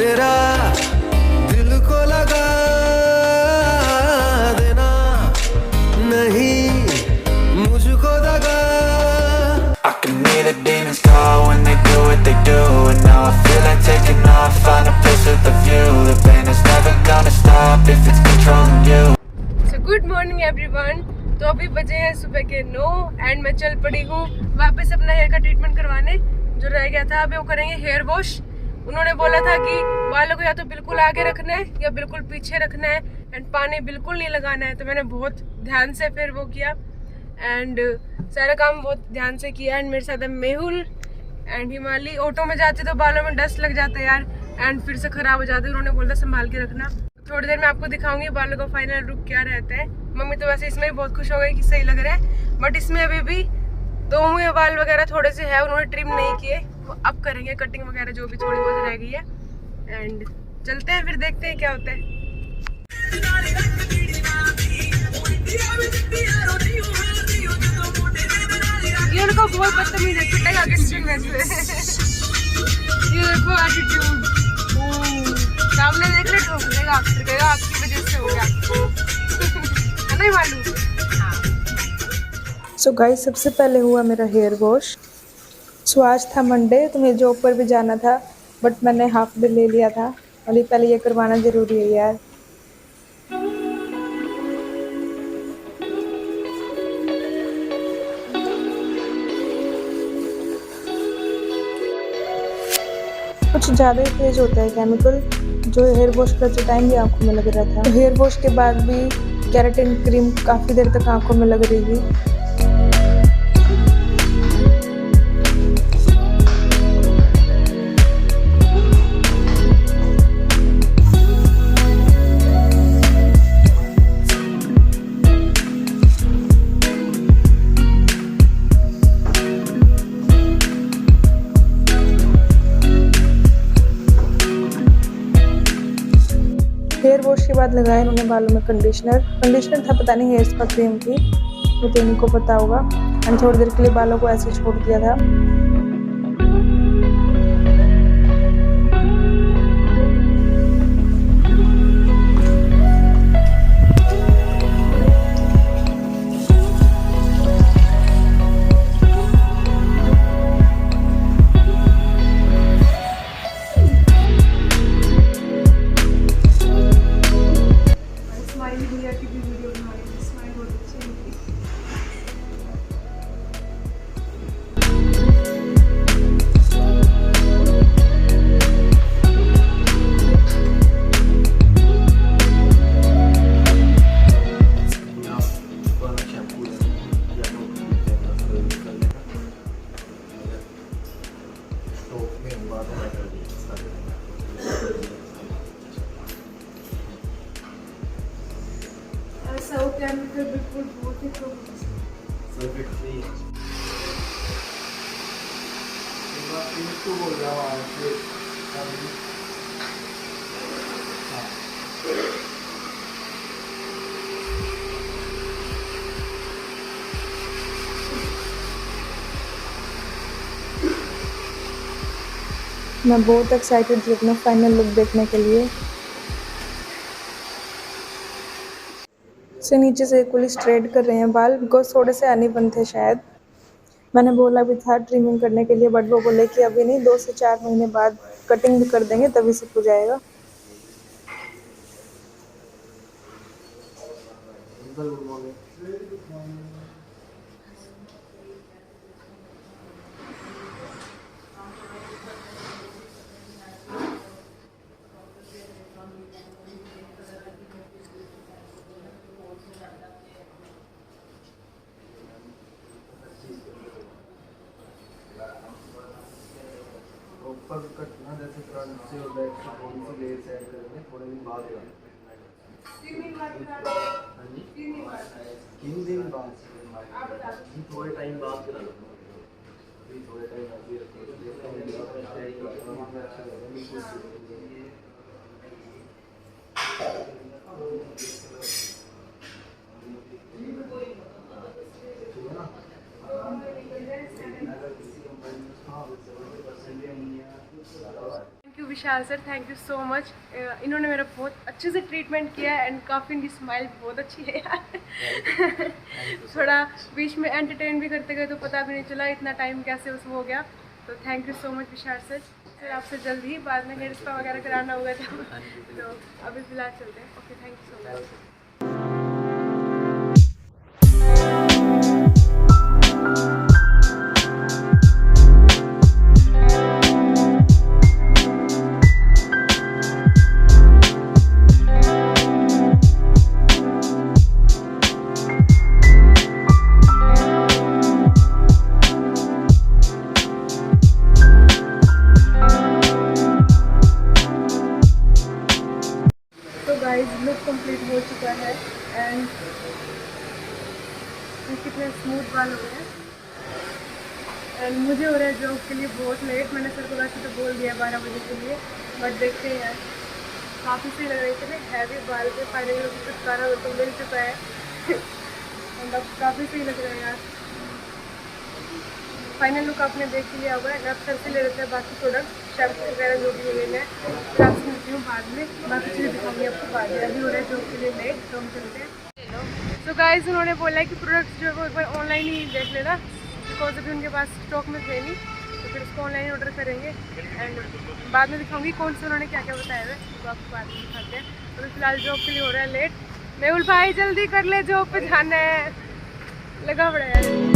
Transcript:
तेरा दिल को लगा देना नहीं मुझको दगा। I can hear the demons call when they do what they do, and now I feel like taking off, find a place with a view. The pain is never gonna stop if it's controlling you. So good morning everyone. तो अभी बजे हैं सुबह के 9 and मैं चल पड़ी हूँ वापस अपना हेयर का ट्रीटमेंट करवाने जो रह गया था। अभी वो करेंगे हेयर वॉश। उन्होंने बोला था कि बालों को या तो बिल्कुल आगे रखना है या बिल्कुल पीछे रखना है एंड पानी बिल्कुल नहीं लगाना है। तो मैंने बहुत ध्यान से फिर वो किया एंड सारा काम बहुत ध्यान से किया। एंड मेरे साथ है मेहुल एंड हिमाली। ऑटो में जाते तो बालों में डस्ट लग जाता है यार एंड फिर से खराब हो जाते। उन्होंने बोला संभाल के रखना। थोड़ी देर में आपको दिखाऊंगी बालों का फाइनल लुक क्या रहता है। मम्मी तो वैसे इसमें भी बहुत खुश हो गई कि सही लग रहा है, बट इसमें अभी भी दो मुँह बाल वगैरह थोड़े से है, उन्होंने ट्रिम नहीं किए। वो अब करेंगे कटिंग वगैरह जो भी थोड़ी बहुत रह गई है। एंड चलते हैं फिर देखते हैं क्या होता है। ये उनको बहुत बदतमीज है, पिटेगा किस में से। ये देखो एटीट्यूड, सामने देख ले ठोक देगा, फिर कहेगा आपकी वजह से हो गया। नहीं मालूम। सो गाइस सबसे पहले हुआ मेरा हेयर वॉश। सो आज था मंडे तो मुझे जॉब पर भी जाना था, बट मैंने हाफ डे ले लिया था। अभी पहले ये करवाना ज़रूरी है यार। कुछ ज़्यादा ही तेज होता है केमिकल, जो हेयर वॉश करते टाइम भी आंखों में लग रहा था। तो हेयर वॉश के बाद भी केराटिन क्रीम काफ़ी देर तक आंखों में लग रही थी। हेयर वॉश के बाद लगाया इन्होंने बालों में कंडीशनर था, पता नहीं हेयर स्पा क्रीम थी, वो तो इनको पता होगा। एंड थोड़ी देर के लिए बालों को ऐसे छोड़ दिया था। केमिकल बिल्कुल बहुत ही मैं बहुत एक्साइटेड थी अपना फाइनल लुक देखने के लिए। से नीचे से फुल स्ट्रेट कर रहे हैं बाल, बिकॉज थोड़े से अनइवन थे शायद। मैंने बोला भी था ट्रिमिंग करने के लिए, बट वो बोले कि अभी नहीं, 2 से 4 महीने बाद कटिंग भी कर देंगे तभी सब हो जाएगा। ऊपर कटना जैसे फ्रंट से और बैक से थोड़ी सी लेयर सेट करेंगे, थोड़े दिन बाद हाँ जी 3 दिन बाद थोड़े टाइम बाद करा लो। थोड़े time thank you Vishal sir, thank you so much. इन्होंने मेरा बहुत अच्छे से ट्रीटमेंट किया है एंड काफ़ी इनकी स्माइल बहुत अच्छी है यार। थोड़ा बीच में एंटरटेन भी करते गए तो पता भी नहीं चला इतना टाइम कैसे उसमें हो गया। तो thank you so much Vishal sir. फिर आपसे जल्द ही बाद में हेयर स्पा वगैरह कराना होगा तो अभी फिलहाल चलते हैं। Okay, thank you so much. तो गाइस लुक कंप्लीट हो चुका है एंड कितने स्मूथ बाल हो गए हैं एंड मुझे हो रहा है जॉब के लिए बहुत लेट। मैंने सर को वैसे तो बोल दिया 12 बजे के लिए, बट देखते हैं यार काफ़ी सही लग रहा है। इतने हैवी बाल के फाइनली छुटकारा तो मिल चुका है एंड अब काफ़ी सही लग रहा है यार। फाइनल लुक आपने देख लिया होगा। अब सर से ले लेते हैं बाकी प्रोडक्ट, शैम्पू वगैरह जो भी लेना है। फिर आपसे मिलती हूँ बाद में, बाकी चीज़ें दिखाऊंगी आपको बाद में। अभी हो रहा है जॉब के लिए लेट, तो हम चलते हैं। तो गाइस उन्होंने बोला है कि प्रोडक्ट्स जो है वो एक बार ऑनलाइन ही देख लेना, बिकॉज अभी उनके पास स्टॉक में थे नहीं, तो फिर उसको ऑनलाइन ऑर्डर करेंगे एंड बाद में दिखाऊंगी कौन से उन्होंने क्या क्या बताया है, तो आपको बाद में दिखाते हैं। तो फिलहाल जॉब के लिए हो रहा है लेट। मेहुल भाई जल्दी कर ले, जॉब पे जाना है, लगा पड़ा है।